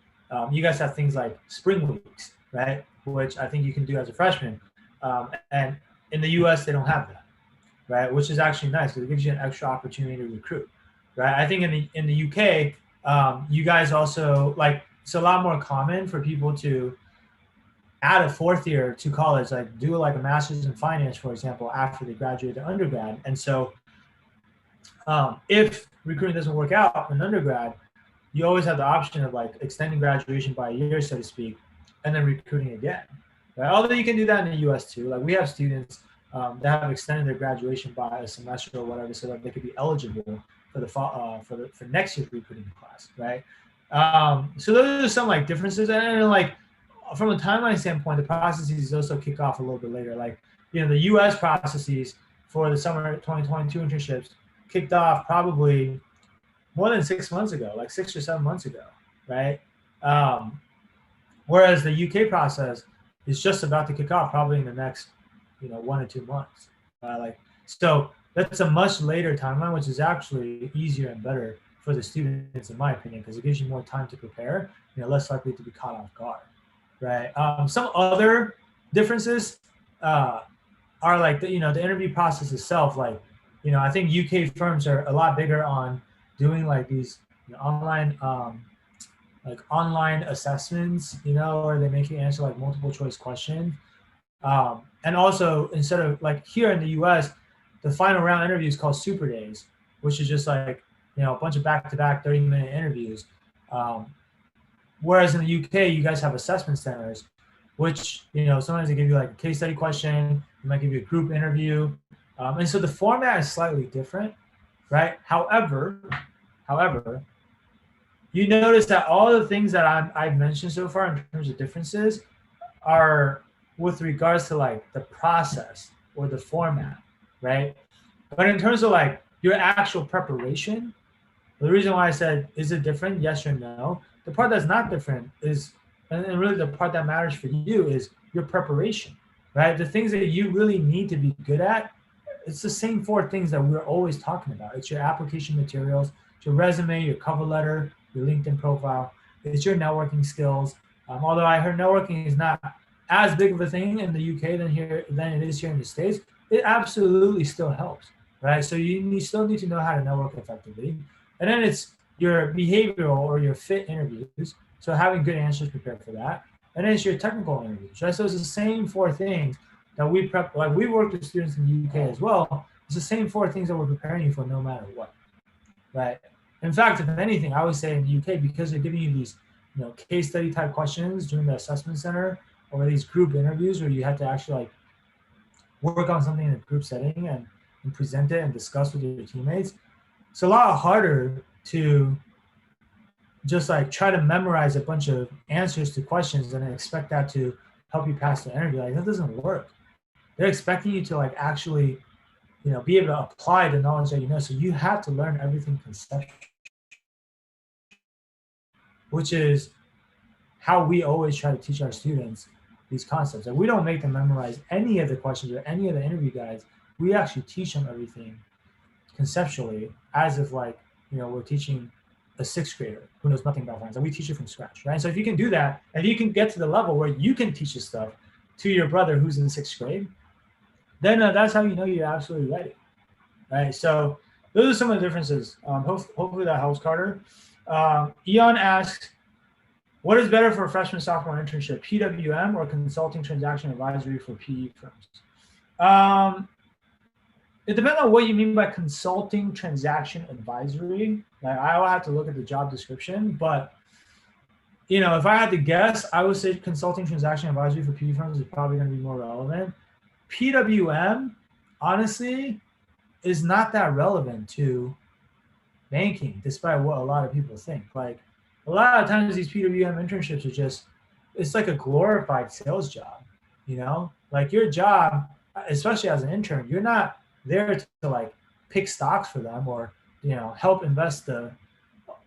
you guys have things like spring weeks, right? Which I think you can do as a freshman. And in the US, they don't have that, right? Which is actually nice because it gives you an extra opportunity to recruit, right? I think in the UK, you guys also like it's a lot more common for people to add a fourth year to college, like do like a master's in finance, for example, after they graduate their undergrad. And so if recruiting doesn't work out in undergrad, you always have the option of like extending graduation by a year, so to speak, and then recruiting again. Right? Although you can do that in the US too. Like we have students that have extended their graduation by a semester or whatever, so that they could be eligible for the fall, for next year's recruiting class, right? So those are some like differences, and like from a timeline standpoint, the processes also kick off a little bit later. Like the U.S. processes for the summer 2022 internships kicked off probably more than 6 months ago, like 6 or 7 months ago, right? Whereas the UK process is just about to kick off, probably in the next, 1 or 2 months. Like so, that's a much later timeline, which is actually easier and better for the students, in my opinion, because it gives you more time to prepare. Less likely to be caught off guard, right? Some other differences are like the interview process itself. Like, I think UK firms are a lot bigger on doing like these online assessments, where they make you answer like multiple choice questions. And also, instead of like here in the US, the final round interview is called Super Days, which is just like, a bunch of back-to-back 30-minute interviews. Whereas in the UK, you guys have assessment centers, which, sometimes they give you like a case study question, they might give you a group interview. And so the format is slightly different, right? However, you notice that all the things that I've mentioned so far in terms of differences are with regards to like the process or the format, right? But in terms of like your actual preparation, the reason why I said, is it different? Yes or no? The part that's not different is, and really the part that matters for you is your preparation, right? The things that you really need to be good at, it's the same four things that we're always talking about. It's your application materials, it's your resume, your cover letter, your LinkedIn profile, it's your networking skills. Although I heard networking is not as big of a thing in the UK than it is here in the States, it absolutely still helps, right? So still need to know how to network effectively. And then it's your behavioral or your fit interviews. So having good answers prepared for that. And then it's your technical interviews, right? So it's the same four things that we prep. Like we work with students in the UK as well. It's the same four things that we're preparing you for no matter what, right? In fact, if anything, I would say in the UK, because they're giving you these, case study type questions during the assessment center or these group interviews where you have to actually like work on something in a group setting and present it and discuss with your teammates. It's a lot harder to just like try to memorize a bunch of answers to questions and expect that to help you pass the interview. Like that doesn't work. They're expecting you to like actually, be able to apply the knowledge that you know. So you have to learn everything conceptually, which is how we always try to teach our students these concepts. And we don't make them memorize any of the questions or any of the interview guides. We actually teach them everything conceptually as if like, we're teaching a sixth grader who knows nothing about finance, and we teach it from scratch, right? So if you can do that, and you can get to the level where you can teach this stuff to your brother who's in sixth grade, then that's how you know you're absolutely ready, right? So those are some of the differences. Hopefully that helps, Carter. Eon asks, what is better for a freshman sophomore internship, PWM or consulting transaction advisory for PE firms? It depends on what you mean by consulting transaction advisory. Like I will have to look at the job description, but if I had to guess, I would say consulting transaction advisory for PE firms is probably going to be more relevant. PWM, honestly, is not that relevant to banking, despite what a lot of people think. Like a lot of times these PWM internships are just, it's like a glorified sales job, like your job, especially as an intern, you're not there to like pick stocks for them or, help invest the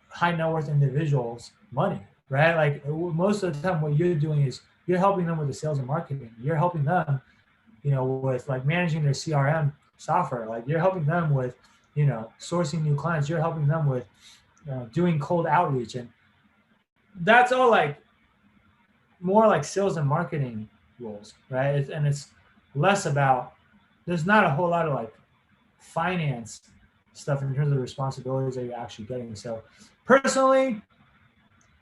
high net worth individuals money, right? Like most of the time what you're doing is you're helping them with the sales and marketing. You're helping them, with like managing their CRM software. Like you're helping them with, sourcing new clients. You're helping them with doing cold outreach. And that's all like more like sales and marketing roles, right? And it's less about, there's not a whole lot of like finance stuff in terms of the responsibilities that you're actually getting. So personally,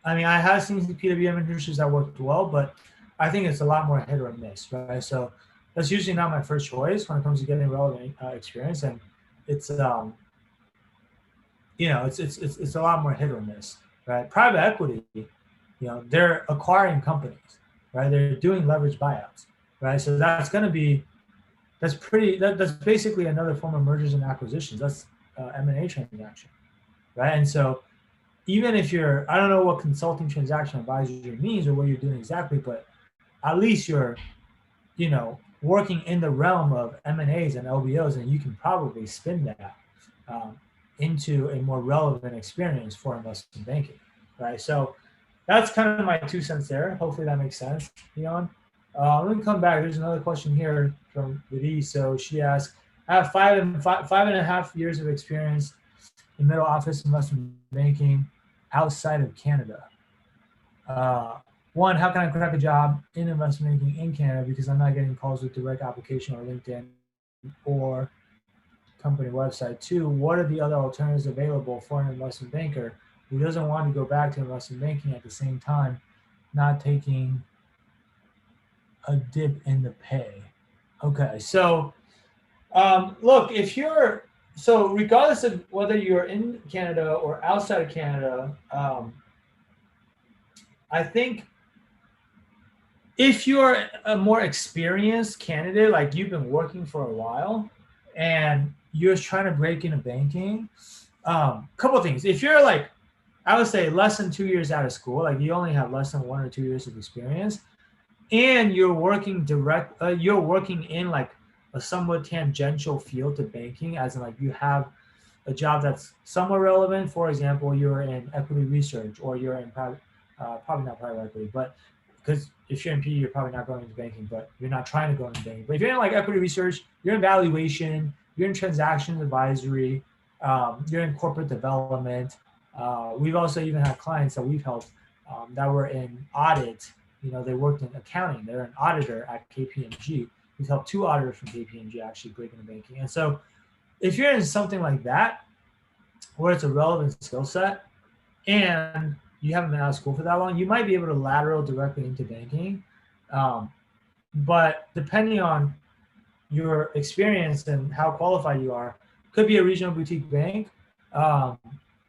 I mean, I have seen the PWM internships that worked well, but I think it's a lot more hit or miss, right? So that's usually not my first choice when it comes to getting relevant experience, and it's it's a lot more hit or miss, right? Private equity, they're acquiring companies, right? They're doing leverage buyouts, right? So that's going to be that's basically another form of mergers and acquisitions. That's M&A transaction, right? And so even if I don't know what consulting transaction advisory means or what you're doing exactly, but at least you're, working in the realm of M&As and LBOs, and you can probably spin that into a more relevant experience for investment banking, right? So that's kind of my 2 cents there. Hopefully that makes sense, Leon. Let me come back. There's another question here from Vidhi. So she asked, I have five and a half years of experience in middle office investment banking outside of Canada. One, how can I crack a job in investment banking in Canada because I'm not getting calls with direct application or LinkedIn or company website? Two, what are the other alternatives available for an investment banker who doesn't want to go back to investment banking at the same time, not taking a dip in the pay? Okay, so look, regardless of whether you're in Canada or outside of Canada, I think if you're a more experienced candidate, like you've been working for a while and you're trying to break into banking, couple of things. If you're like, I would say less than 2 years out of school, like you only have less than 1 or 2 years of experience, and you're working you're working in like a somewhat tangential field to banking, as in like you have a job that's somewhat relevant. For example, you're in equity research, or you're in private, probably not private equity, but because if you're in PE, you're probably not going into banking, but you're not trying to go into banking. But if you're in like equity research, you're in valuation, you're in transaction advisory, you're in corporate development. We've also even had clients that we've helped that were in audit. They worked in accounting. They're an auditor at KPMG. We've helped two auditors from KPMG actually break into banking. And so if you're in something like that, where it's a relevant skill set, and you haven't been out of school for that long, you might be able to lateral directly into banking. But depending on your experience and how qualified you are, could be a regional boutique bank. I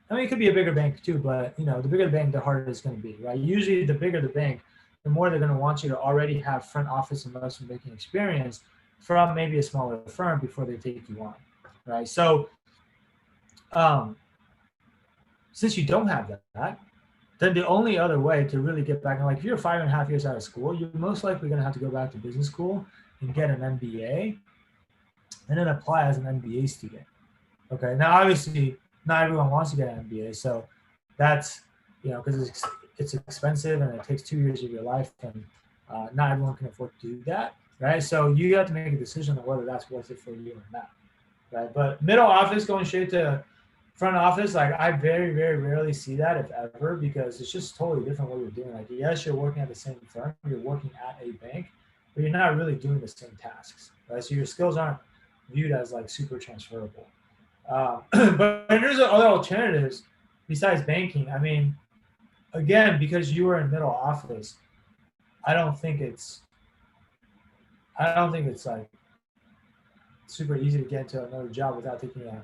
mean, it could be a bigger bank too, but the bigger the bank, the harder it's going to be, right? Usually, the bigger the bank, the more they're going to want you to already have front office investment banking experience from maybe a smaller firm before they take you on, right? So, um, since you don't have that, then the only other way to really get back, and like if you're 5.5 years out of school, you're most likely going to have to go back to business school and get an MBA, and then apply as an MBA student. Okay, now obviously not everyone wants to get an MBA, so that's because it's expensive and it takes 2 years of your life, and not everyone can afford to do that, right? So you have to make a decision on whether that's worth it for you or not, right? But middle office going straight to front office, like I very, very rarely see that, if ever, because it's just totally different what you're doing. Like, yes, you're working at the same firm, you're working at a bank, but you're not really doing the same tasks, right? So your skills aren't viewed as like super transferable. But there's other alternatives besides banking. I mean, again, because you were in middle office, I don't think it's like super easy to get into another job without taking a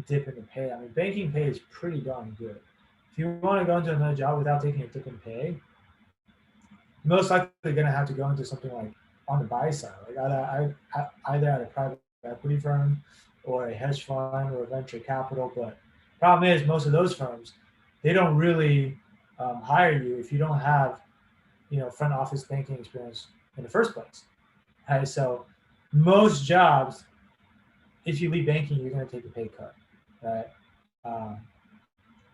dip in the pay. I mean, banking pay is pretty darn good. If you want to go into another job without taking a dip in pay, you're most likely going to have to go into something like on the buy side, like either at a private equity firm or a hedge fund or a venture capital. But problem is, most of those firms, they don't really hire you if you don't have front office banking experience in the first place. Right? So most jobs, if you leave banking, you're going to take a pay cut. Right? Um,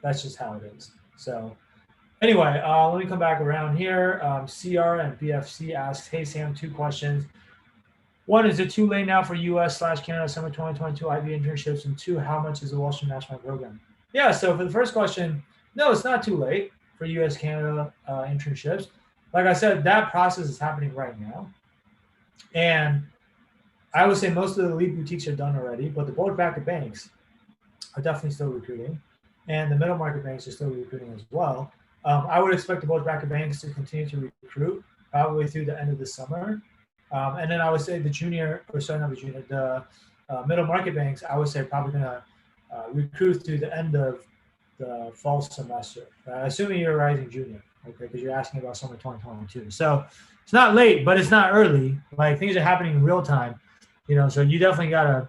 that's just how it is. So anyway, let me come back around here. CR and BFC asks, hey Sam, 2 questions. 1, is it too late now for US/Canada summer 2022 IB internships? And 2, how much is the Wall Street National Program? Yeah, so for the first question, no, it's not too late for US/Canada internships. Like I said, that process is happening right now. And I would say most of the elite boutiques are done already, but the bulge bracket banks are definitely still recruiting. And the middle market banks are still recruiting as well. I would expect the bulge bracket banks to continue to recruit probably through the end of the summer. And then I would say the middle market banks, I would say probably going to recruit through the end of the fall semester, assuming you're a rising junior, okay, because you're asking about summer 2022. So it's not late, but it's not early. Like, things are happening in real time, so you definitely got to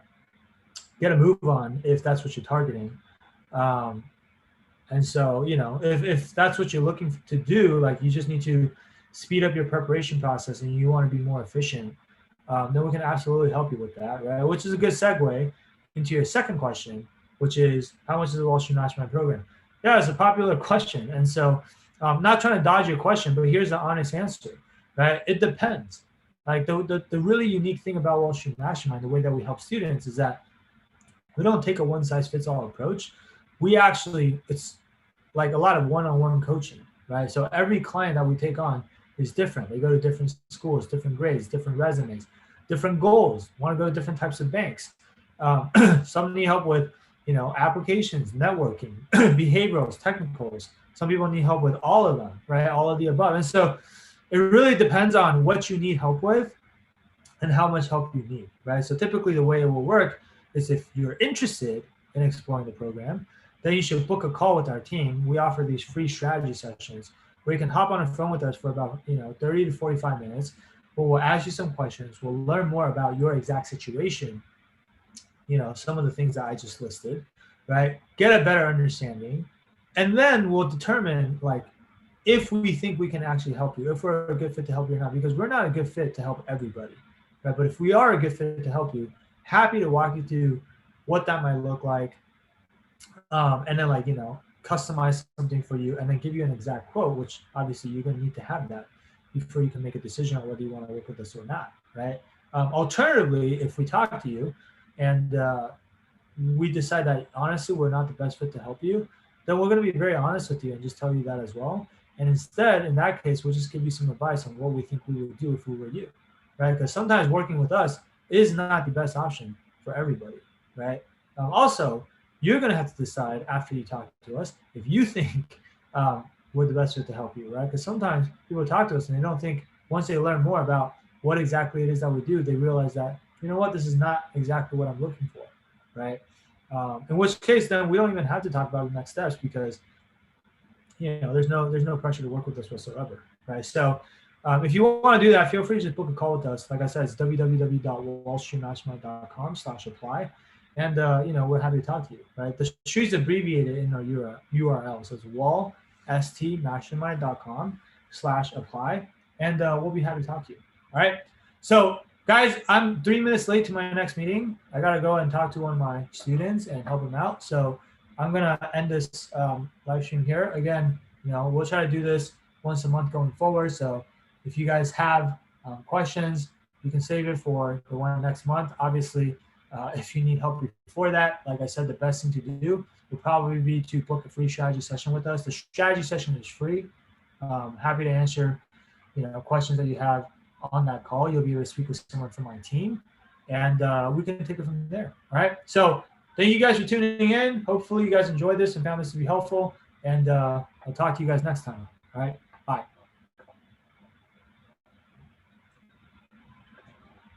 get a move on if that's what you're targeting. And so, if that's what you're looking to do, like, you just need to speed up your preparation process and you want to be more efficient, then we can absolutely help you with that, right? Which is a good segue into your second question, which is, how much is the Wall Street Mastermind program? Yeah, it's a popular question. And so I'm not trying to dodge your question, but here's the honest answer, right? It depends. Like, the really unique thing about Wall Street Mastermind, the way that we help students, is that we don't take a one-size-fits-all approach. We actually, it's like a lot of one-on-one coaching, right? So every client that we take on is different. They go to different schools, different grades, different resumes, different goals, want to go to different types of banks. Some need help with, applications, networking, behaviorals, technicals. Some people need help with all of them, right? All of the above. And so it really depends on what you need help with and how much help you need, right? So typically the way it will work is, if you're interested in exploring the program, then you should book a call with our team. We offer these free strategy sessions where you can hop on a phone with us for about 30 to 45 minutes, where we'll ask you some questions. We'll learn more about your exact situation, some of the things that I just listed, right? Get a better understanding. And then we'll determine, like, if we think we can actually help you, if we're a good fit to help you or not, because we're not a good fit to help everybody, right? But if we are a good fit to help you, happy to walk you through what that might look like, and then like customize something for you, and then give you an exact quote, which obviously you're going to need to have that before you can make a decision on whether you want to work with us or not, right? Alternatively, if we talk to you and we decide that honestly we're not the best fit to help you, then we're going to be very honest with you and just tell you that as well. And instead, in that case, we'll just give you some advice on what we think we would do if we were you, right? Because sometimes working with us is not the best option for everybody, right? Also, you're going to have to decide after you talk to us if you think we're the best fit to help you, right? Because sometimes people talk to us and they don't think, once they learn more about what exactly it is that we do, they realize that, you know what, this is not exactly what I'm looking for, right? In which case, then we don't even have to talk about the next steps, because there's no pressure to work with us whatsoever, right? So if you want to do that, feel free to just book a call with us. Like I said, it's www.wallstreetmastermind.com/apply, and we're happy to talk to you, right? The street's abbreviated in our URL, so it's wallstmastermind.com/apply, and we'll be happy to talk to you. All right. So guys, I'm 3 minutes late to my next meeting. I gotta go and talk to one of my students and help them out. So I'm gonna end this live stream here. Again, we'll try to do this once a month going forward. So if you guys have questions, you can save it for the one next month. Obviously, if you need help before that, like I said, the best thing to do would probably be to book a free strategy session with us. The strategy session is free. Happy to answer questions that you have on that call. You'll be able to speak with someone from my team, and we can take it from there. All right. So thank you guys for tuning in. Hopefully you guys enjoyed this and found this to be helpful, and I'll talk to you guys next time. All right. Bye.